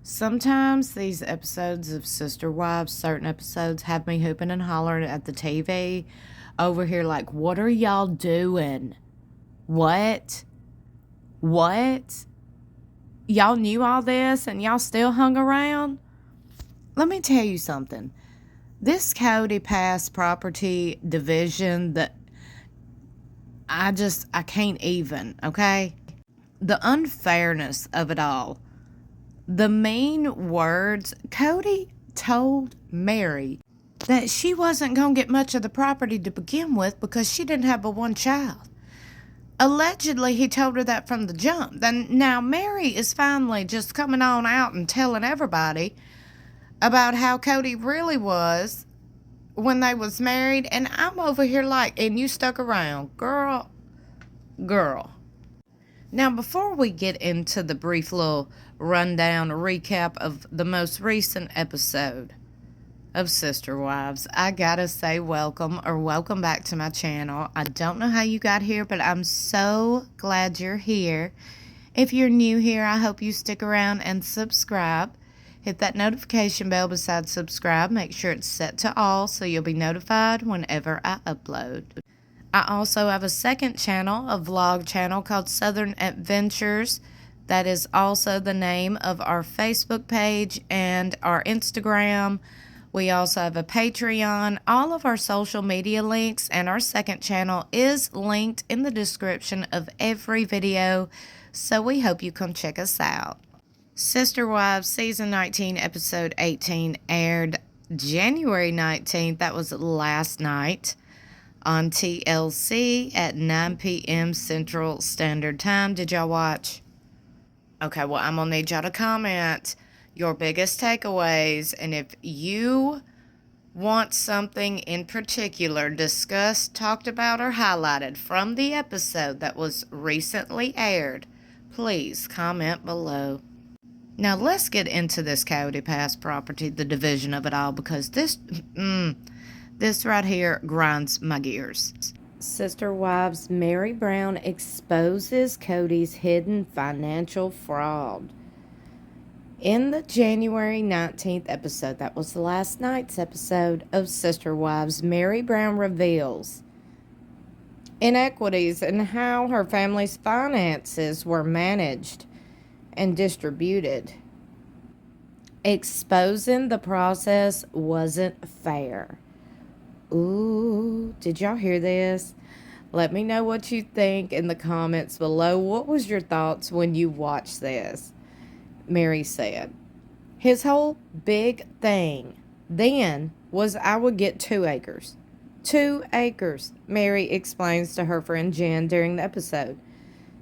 Sometimes these episodes of Sister Wives, certain episodes, have me hooping and hollering at the TV over here like, what are y'all doing? What? What? Y'all knew all this and y'all still hung around? Let me tell you something. This Coyote Pass property division that I can't even, okay? The unfairness of it all. The mean words. Kody told Meri that she wasn't going to get much of the property to begin with because she didn't have but one child. Allegedly, he told her that from the jump. Then now Meri is finally just coming on out and telling everybody about how Kody really was when they was married. And I'm over here like, and you stuck around. Girl. Now, before we get into the brief little rundown, recap of the most recent episode of Sister Wives, I gotta say welcome back to my channel. I don't know how you got here, but I'm so glad you're here. If you're new here, I hope you stick around and subscribe. Hit that notification bell beside subscribe. Make sure it's set to all so you'll be notified whenever I upload. I also have a second channel, a vlog channel called Southern Adventures. That is also the name of our Facebook page and our Instagram. We also have a Patreon. All of our social media links and our second channel is linked in the description of every video, so we hope you come check us out. Sister Wives Season 19, Episode 18 aired January 19th. That was last night on TLC at 9 p.m. Central Standard Time. Did y'all watch? Okay, well, I'm going to need y'all to comment your biggest takeaways. And if you want something in particular discussed, talked about, or highlighted from the episode that was recently aired, please comment below. Now, let's get into this Coyote Pass property, the division of it all, because this right here grinds my gears. Sister Wives Meri Brown exposes Kody's hidden financial fraud. In the January 19th episode, that was last night's episode of Sister Wives, Meri Brown reveals inequities in how her family's finances were managed and distributed. Exposing the process wasn't fair. Ooh, did y'all hear this? Let me know what you think in the comments below. What was your thoughts when you watched this? Meri said, his whole big thing then was I would get 2 acres. 2 acres, Meri explains to her friend Jen during the episode.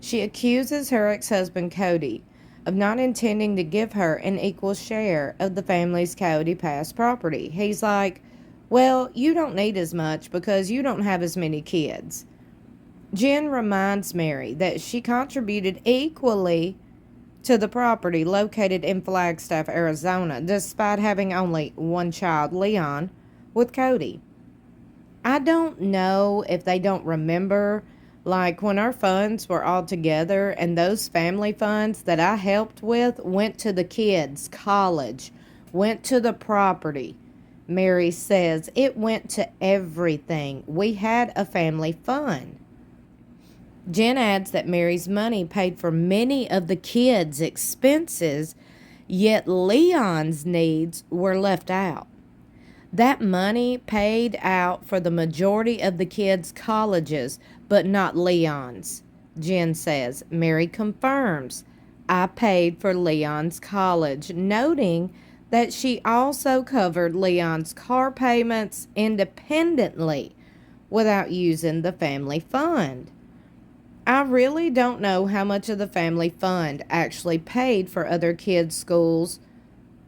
She accuses her ex-husband Kody of not intending to give her an equal share of the family's Coyote Pass property. He's like, well, you don't need as much because you don't have as many kids. Jen reminds Meri that she contributed equally to the property located in Flagstaff, Arizona, despite having only one child, Leon, with Kody. I don't know if they don't remember, like when our funds were all together and those family funds that I helped with went to the kids' college, went to the property. Meri says it went to everything. We had a family fund. Jen adds that Meri's money paid for many of the kids' expenses, yet Leon's needs were left out. That money paid out for the majority of the kids' colleges, but not Leon's, Jen says. Meri confirms, I paid for Leon's college, noting that she also covered Leon's car payments independently without using the family fund. I really don't know how much of the family fund actually paid for other kids' schools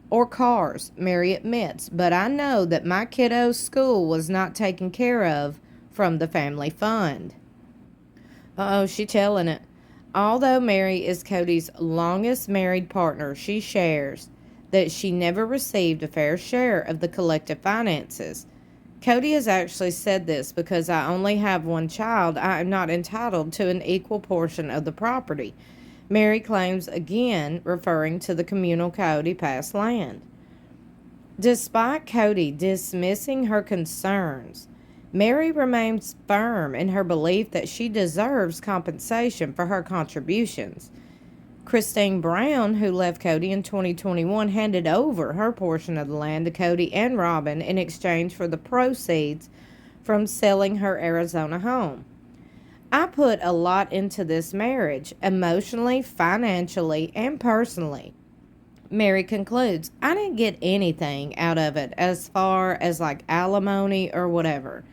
or cars, Meri admits, but I know that my kiddo's school was not taken care of from the family fund. She telling it. Although Meri is Kody's longest married partner, she shares that she never received a fair share of the collective finances. Kody has actually said this, because I only have one child, I am not entitled to an equal portion of the property. Meri claims again, referring to the communal Coyote Pass land. Despite Kody dismissing her concerns, Meri remains firm in her belief that she deserves compensation for her contributions. Christine Brown, who left Kody in 2021, handed over her portion of the land to Kody and Robin in exchange for the proceeds from selling her Arizona home. I put a lot into this marriage, emotionally, financially, and personally. Meri concludes, I didn't get anything out of it as far as like alimony or whatever,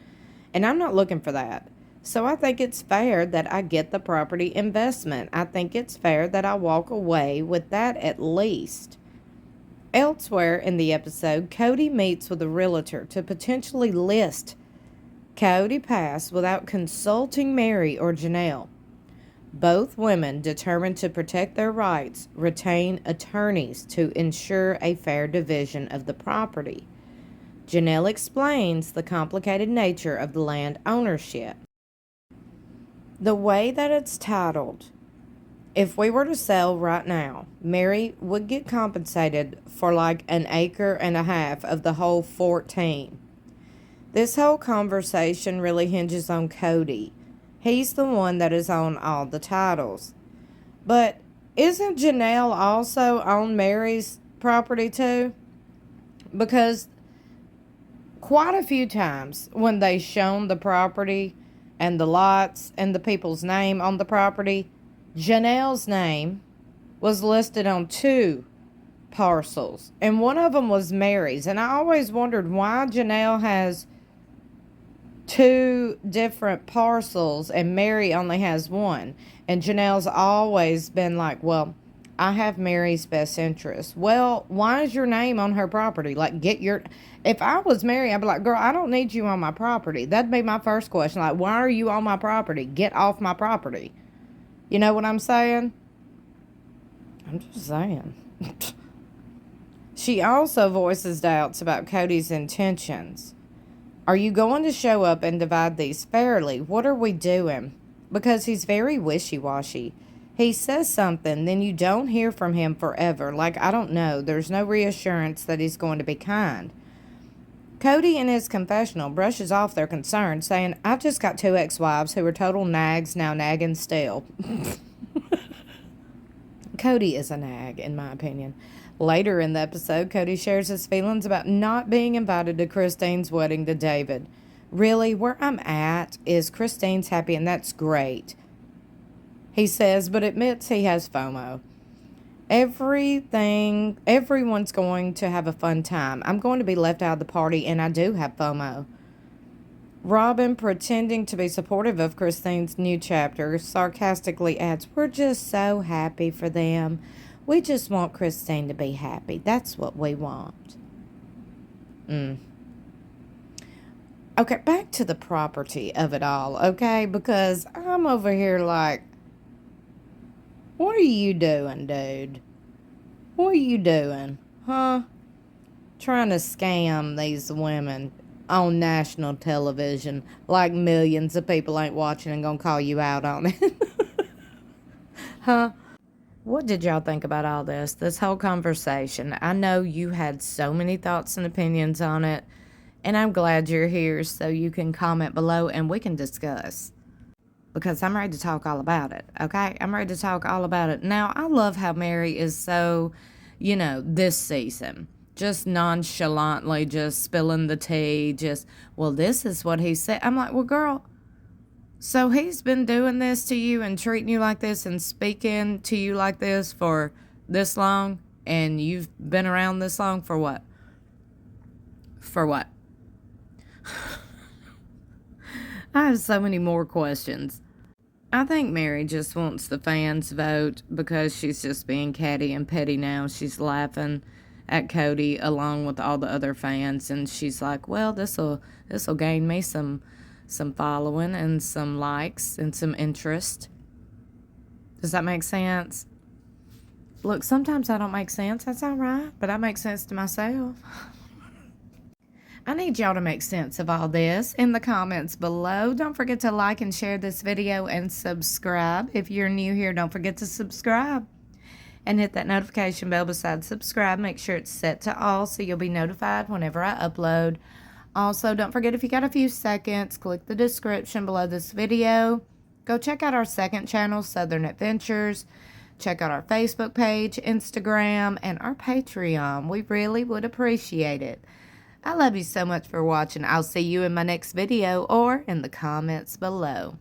and I'm not looking for that. So I think it's fair that I get the property investment. I think it's fair that I walk away with that at least. Elsewhere in the episode, Kody meets with a realtor to potentially list Coyote Pass without consulting Meri or Janelle. Both women, determined to protect their rights, retain attorneys to ensure a fair division of the property. Janelle explains the complicated nature of the land ownership. The way that it's titled, if we were to sell right now, Meri would get compensated for like an acre and a half of the whole 14. This whole conversation really hinges on Kody. He's the one that is on all the titles. But isn't Janelle also on Meri's property too? Because quite a few times when they shown the property and the lots and the people's name on the property, Janelle's name was listed on 2 parcels. And one of them was Meri's. And I always wondered why Janelle has 2 different parcels and Meri only has 1. And Janelle's always been like, well, I have Meri's best interest. Well, why is your name on her property? Like, if I was Meri, I'd be like, girl, I don't need you on my property. That'd be my first question. Like, why are you on my property? Get off my property. You know what I'm saying? I'm just saying. She also voices doubts about Kody's intentions. Are you going to show up and divide these fairly? What are we doing? Because he's very wishy-washy. He says something, then you don't hear from him forever. Like, I don't know. There's no reassurance that he's going to be kind. Kody, in his confessional, brushes off their concerns, saying, I've just got 2 ex-wives who are total nags, now nagging still. Kody is a nag, in my opinion. Later in the episode, Kody shares his feelings about not being invited to Christine's wedding to David. Really, where I'm at is Christine's happy, and that's great. He says, but admits he has FOMO. Everyone's going to have a fun time. I'm going to be left out of the party, and I do have FOMO. Robin, pretending to be supportive of Christine's new chapter, sarcastically adds, we're just so happy for them. We just want Christine to be happy. That's what we want. Okay, back to the property of it all, okay? Because I'm over here like, what are you doing, dude? What are you doing? Huh? Trying to scam these women on national television like millions of people ain't watching and gonna call you out on it. Huh? What did y'all think about all this whole conversation? I know you had so many thoughts and opinions on it, and I'm glad you're here so you can comment below and we can discuss. Because I'm ready to talk all about it, okay? I'm ready to talk all about it. Now, I love how Meri is so, this season, just nonchalantly just spilling the tea, well, this is what he said. I'm like, well, girl, so he's been doing this to you and treating you like this and speaking to you like this for this long, and you've been around this long for what? For what? I have so many more questions. I think Meri just wants the fans' vote because she's just being catty and petty now. She's laughing at Kody along with all the other fans, and she's like, well, this'll gain me some following and some likes and some interest. Does that make sense? Look, sometimes I don't make sense. That's all right, but I make sense to myself. I need y'all to make sense of all this in the comments below. Don't forget to like and share this video and subscribe. If you're new here, don't forget to subscribe. And hit that notification bell beside subscribe. Make sure it's set to all so you'll be notified whenever I upload. Also, don't forget, if you got a few seconds, click the description below this video. Go check out our second channel, Southern Adventures. Check out our Facebook page, Instagram, and our Patreon. We really would appreciate it. I love you so much for watching. I'll see you in my next video or in the comments below.